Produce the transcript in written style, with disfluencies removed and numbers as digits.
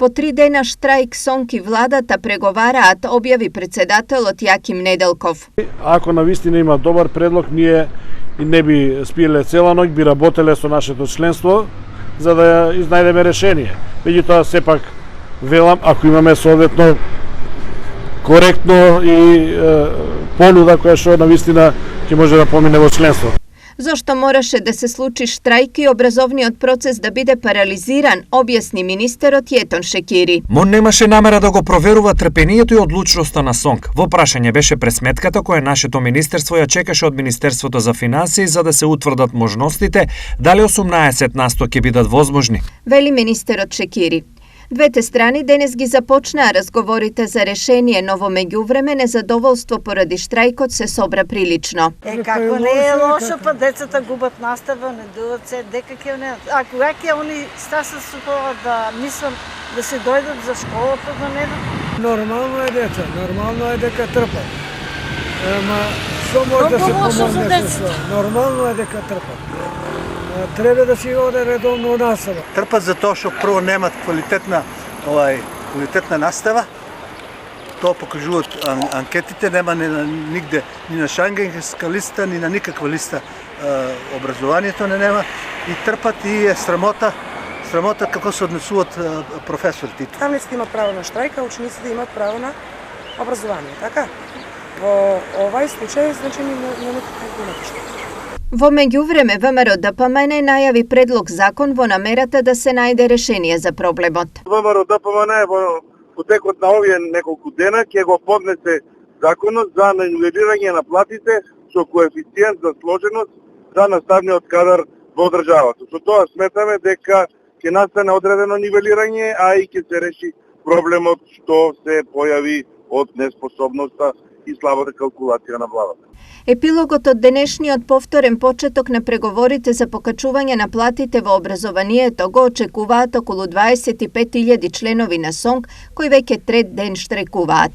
По 3 дена штрайк СОНК и владата преговараат, објави председателот Јаким Неделков. Ако навистина има добар предлог, ние и не би спиеле цела ноќ, би работеле со нашето членство за да изнајдеме решение. Меѓутоа сепак велам, ако имаме соодветно коректно и понуда која што навистина ќе може да помине во членство. Зошто мораше да се случи штрајк и образовниот процес да биде парализиран, објасни министерот Јетон Шекири. МОН немаше намера да го проверува трпението и одлучноста на СОНК. Во прашање беше пресметката која нашето министерство ја чекаше од Министерството за финансии за да се утврдат можностите, дали 18% ќе бидат возможни. Вели министерот Шекири. Двете страни денес ги започнаа разговорите за решение, но во меѓувреме незадоволство поради штрајкот се собра прилично. Како не е лошо, па децата губат настава, не дојдат се, дека ќе не. А кога ќе они стаса со тоа да мислам да се дојдат за школата да не. Нормално е деца, нормално е дека трпат. Ама што може да се помогне со тоа? Нормално е дека трпат. Треба да си оде редовно настава. Трпат за тоа што прво немат квалитетна настава. Тоа покажуваат анкетите, нема нигде ни на шенгенска листа, ни на никаква листа образованието не нема и трпат и е срамота како се однесуваат професорите. Наставниците имаат право на штрајк, а учениците имаат право на образование, така? Во овај случај, значи нема каква штрајк. Во меѓувреме ВМРО ДПМН најави предлог закон во намерата да се најде решение за проблемот. ВМРО ДПМН во потекот на овие неколку дена ќе го поднесе законот за нивелирање на платите со коефициент за сложеност за наставниот кадар во државата. Со тоа сметаме дека ќе настане одредено нивелирање, а и ќе се реши проблемот што се појави од неспособноста и слабата калкулација на владата. Епилогот од денешниот повторен почеток на преговорите за покачување на платите во образованието го очекуваат околу 25.000 членови на СОНК кои веќе трет ден штрекуваат.